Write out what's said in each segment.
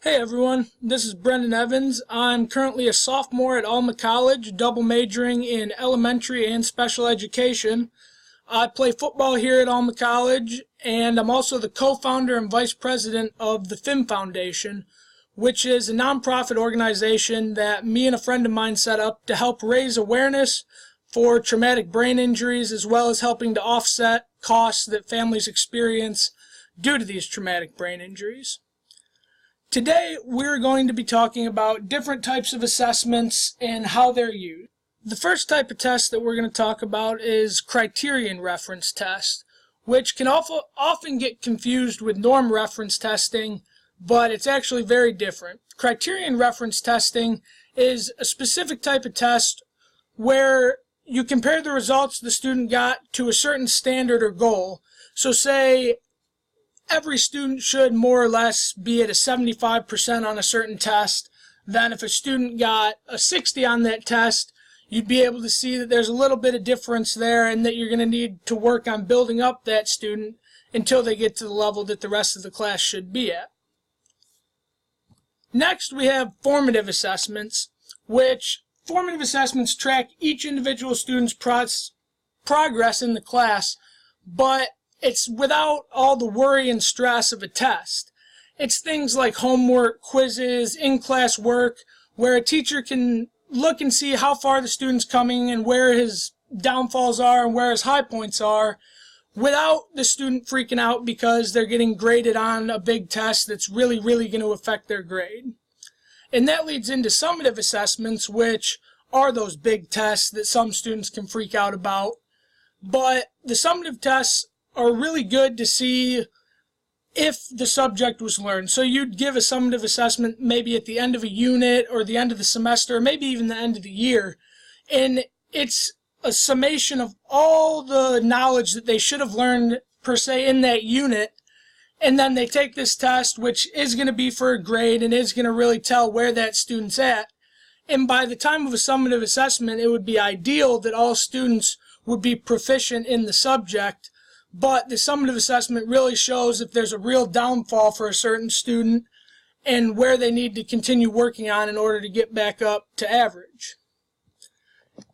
Hey everyone, this is Brendan Evans. I'm currently a sophomore at Alma College, double majoring in elementary and special education. I play football here at Alma College, and I'm also the co-founder and vice president of the FIM Foundation, which is a nonprofit organization that me and a friend of mine set up to help raise awareness for traumatic brain injuries, as well as helping to offset costs that families experience due to these traumatic brain injuries. Today, we're going to be talking about different types of assessments and how they're used. The first type of test that we're going to talk about is criterion reference test, which can often get confused with norm reference testing, but it's actually very different. Criterion reference testing is a specific type of test where you compare the results the student got to a certain standard or goal. So say every student should more or less be at a 75% on a certain test. Then if a student got a 60 on that test, you'd be able to see that there's a little bit of difference there and that you're going to need to work on building up that student until they get to the level that the rest of the class should be at. Next, we have formative assessments, which formative assessments track each individual student's progress in the class, but it's without all the worry and stress of a test. It's things like homework, quizzes, in-class work, where a teacher can look and see how far the student's coming and where his downfalls are and where his high points are, without the student freaking out because they're getting graded on a big test that's really going to affect their grade. And that leads into summative assessments, which are those big tests that some students can freak out about. But the summative tests are really good to see if the subject was learned. So you'd give a summative assessment maybe at the end of a unit or the end of the semester, or maybe even the end of the year. And it's a summation of all the knowledge that they should have learned, per se, in that unit. And then they take this test, which is going to be for a grade and is going to really tell where that student's at. And by the time of a summative assessment, it would be ideal that all students would be proficient in the subject. But the summative assessment really shows if there's a real downfall for a certain student and where they need to continue working on in order to get back up to average.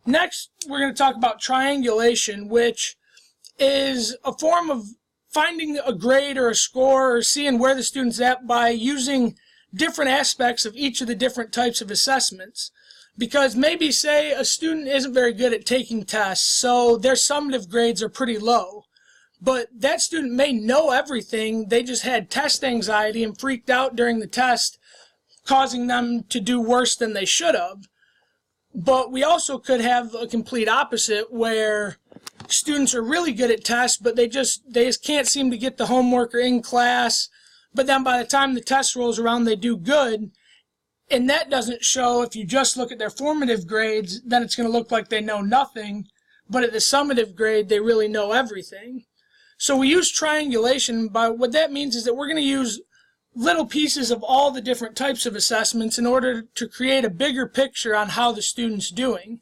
Next, we're going to talk about triangulation, which is a form of finding a grade or a score or seeing where the student's at by using different aspects of each of the different types of assessments. Because maybe, say, a student isn't very good at taking tests, so their summative grades are pretty low. But that student may know everything, they just had test anxiety and freaked out during the test, causing them to do worse than they should have. But we also could have a complete opposite, where students are really good at tests, but they just can't seem to get the homework or in class. But then by the time the test rolls around, they do good. And that doesn't show. If you just look at their formative grades, then it's going to look like they know nothing. But at the summative grade, they really know everything. So we use triangulation. But what that means is that we're going to use little pieces of all the different types of assessments in order to create a bigger picture on how the student's doing.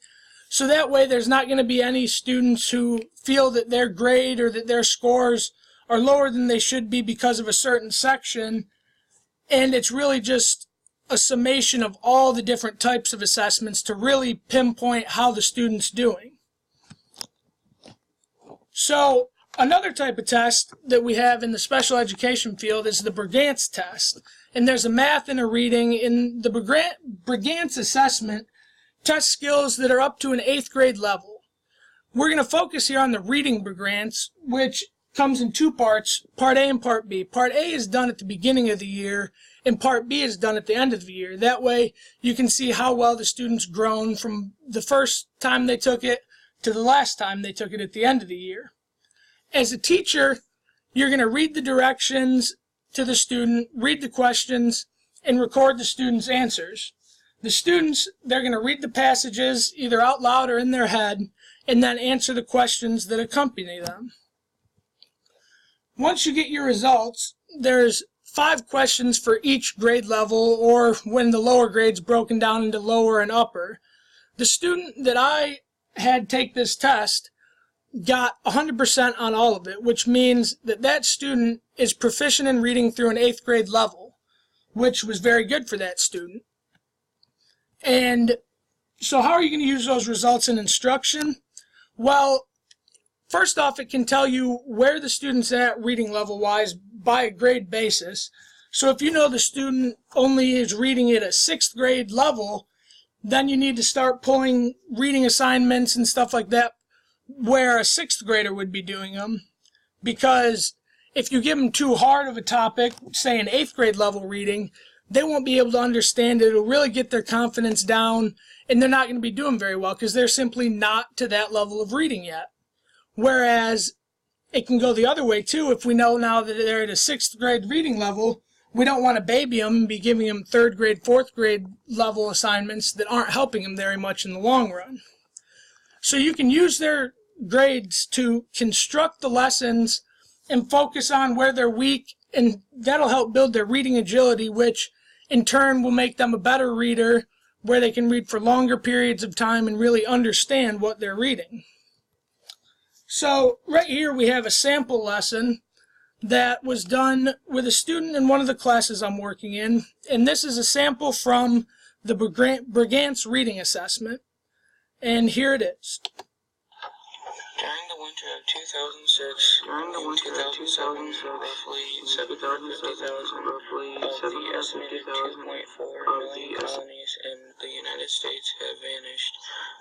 So that way there's not going to be any students who feel that their grade or that their scores are lower than they should be because of a certain section. And it's really just a summation of all the different types of assessments to really pinpoint how the student's doing. So another type of test that we have in the special education field is the Brigance test. And there's a math and a reading. In the Brigance assessment, test skills that are up to an 8th grade level. We're going to focus here on the reading Brigance, which comes in two parts, Part A and Part B. Part A is done at the beginning of the year, and Part B is done at the end of the year. That way you can see how well the student's grown from the first time they took it to the last time they took it at the end of the year. As a teacher, you're going to read the directions to the student, read the questions, and record the student's answers. The students, they're going to read the passages either out loud or in their head, and then answer the questions that accompany them. Once you get your results, there's 5 questions for each grade level, or when the lower grade's broken down into lower and upper. The student that I had take this test got 100% on all of it, which means that that student is proficient in reading through an 8th grade level. which was very good for that student. And so how are you going to use those results in instruction? Well, first off, it can tell you where the student's at reading level-wise by a grade basis. So if you know the student only is reading at a 6th grade level, then you need to start pulling reading assignments and stuff like that where a 6th grader would be doing them. Because if you give them too hard of a topic, say an 8th grade level reading, they won't be able to understand it. It'll really get their confidence down, and they're not going to be doing very well because they're simply not to that level of reading yet. Whereas it can go the other way too. If we know now that they're at a 6th grade reading level, we don't want to baby them and be giving them 3rd grade, 4th grade level assignments that aren't helping them very much in the long run. So you can use their grades to construct the lessons and focus on where they're weak, and that'll help build their reading agility, which in turn will make them a better reader, where they can read for longer periods of time and really understand what they're reading. So right here we have a sample lesson that was done with a student in one of the classes I'm working in, and this is a sample from the Brigance reading assessment, and here it is. During the winter of 2006 and 2007, roughly 750,000 of the estimated 2.4 million colonies in the United States have vanished.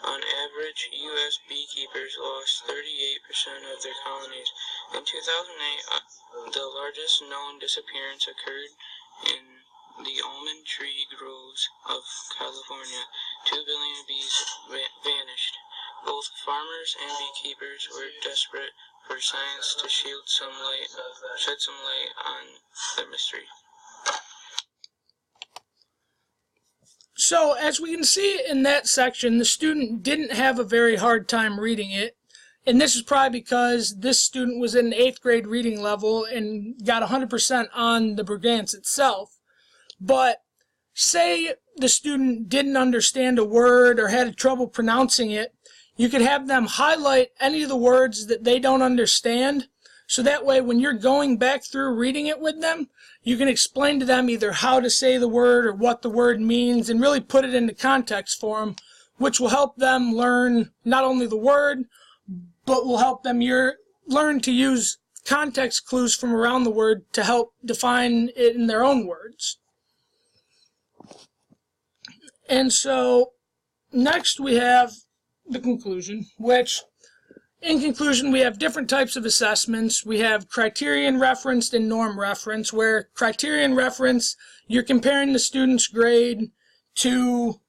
On average, U.S. beekeepers lost 38% of their colonies. In 2008, the largest known disappearance occurred in the almond tree groves of California. 2 billion bees vanished. Both farmers and beekeepers were desperate for science to shed some light on the mystery. So as we can see in that section, the student didn't have a very hard time reading it. And this is probably because this student was at an 8th grade reading level and got 100% on the Brigance itself. But say the student didn't understand a word or had trouble pronouncing it, you could have them highlight any of the words that they don't understand, so that way when you're going back through reading it with them, you can explain to them either how to say the word or what the word means and really put it into context for them, which will help them learn not only the word, but will help them learn to use context clues from around the word to help define it in their own words. And so next we have the conclusion, which in conclusion we have different types of assessments. We have criterion referenced and norm referenced, where criterion reference, you're comparing the student's grade to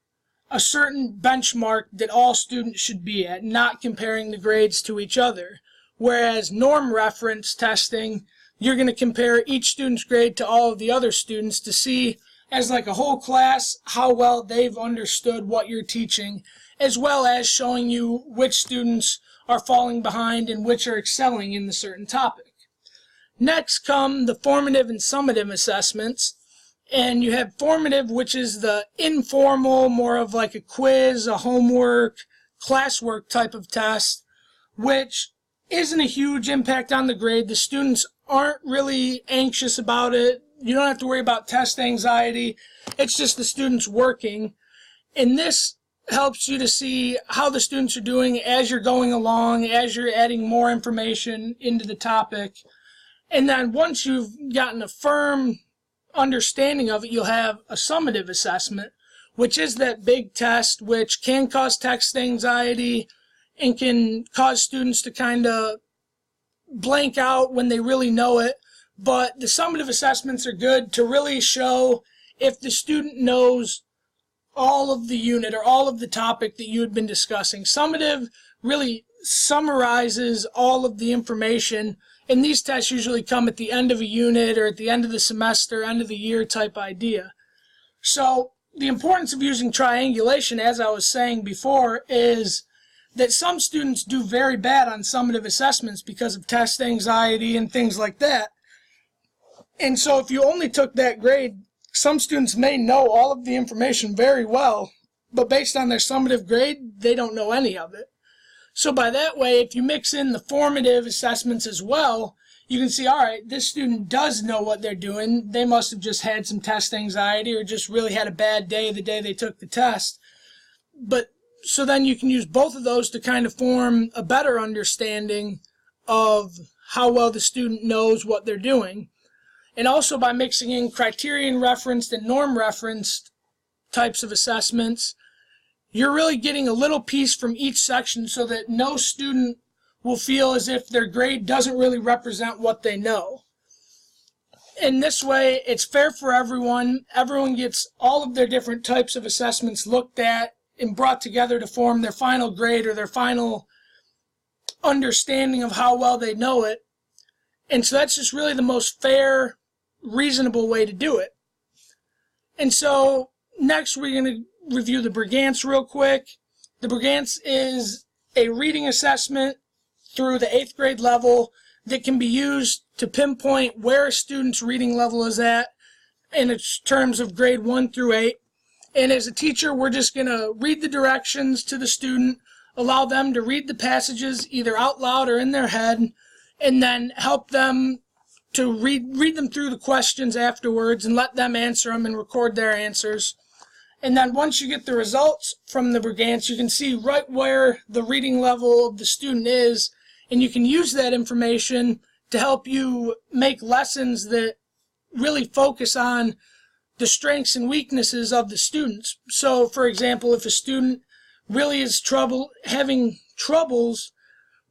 a certain benchmark that all students should be at, not comparing the grades to each other. Whereas norm reference testing, you're going to compare each student's grade to all of the other students to see, as like a whole class, how well they've understood what you're teaching, as well as showing you which students are falling behind and which are excelling in the certain topic. Next come the formative and summative assessments, and you have formative, which is the informal, more of like a quiz, a homework, classwork type of test, which isn't a huge impact on the grade. The students aren't really anxious about it. You don't have to worry about test anxiety. It's just the students working. And this helps you to see how the students are doing as you're going along, as you're adding more information into the topic. And then once you've gotten a firm understanding of it, you'll have a summative assessment, which is that big test which can cause test anxiety and can cause students to kind of blank out when they really know it. But the summative assessments are good to really show if the student knows all of the unit or all of the topic that you had been discussing. Summative really summarizes all of the information, and these tests usually come at the end of a unit or at the end of the semester, end of the year type idea. So the importance of using triangulation, as I was saying before, is that some students do very bad on summative assessments because of test anxiety and things like that. And so if you only took that grade, some students may know all of the information very well, but based on their summative grade, they don't know any of it. So by that way, if you mix in the formative assessments as well, you can see, all right, this student does know what they're doing. They must have just had some test anxiety or just really had a bad day the day they took the test. But so then you can use both of those to kind of form a better understanding of how well the student knows what they're doing. And also by mixing in criterion referenced and norm referenced types of assessments, you're really getting a little piece from each section so that no student will feel as if their grade doesn't really represent what they know. In this way, it's fair for everyone. Everyone gets all of their different types of assessments looked at and brought together to form their final grade or their final understanding of how well they know it. And so that's just really the most fair, reasonable way to do it. And so next we're going to review the Brigance real quick. The Brigance is a reading assessment through the 8th grade level that can be used to pinpoint where a student's reading level is at in its terms of grade 1 through 8. And as a teacher, we're just going to read the directions to the student, allow them to read the passages either out loud or in their head, and then help them to read them through the questions afterwards and let them answer them and record their answers. And then once you get the results from the Brigance, you can see right where the reading level of the student is, and you can use that information to help you make lessons that really focus on the strengths and weaknesses of the students. So, for example, if a student really is having troubles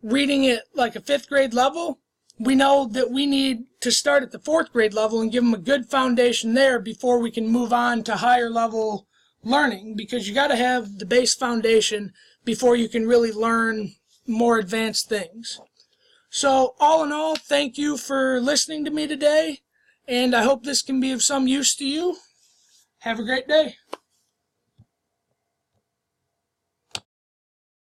reading at like a 5th grade level, we know that we need to start at the 4th grade level and give them a good foundation there before we can move on to higher level learning, because you got to have the base foundation before you can really learn more advanced things. So all in all, thank you for listening to me today, and I hope this can be of some use to you. Have a great day.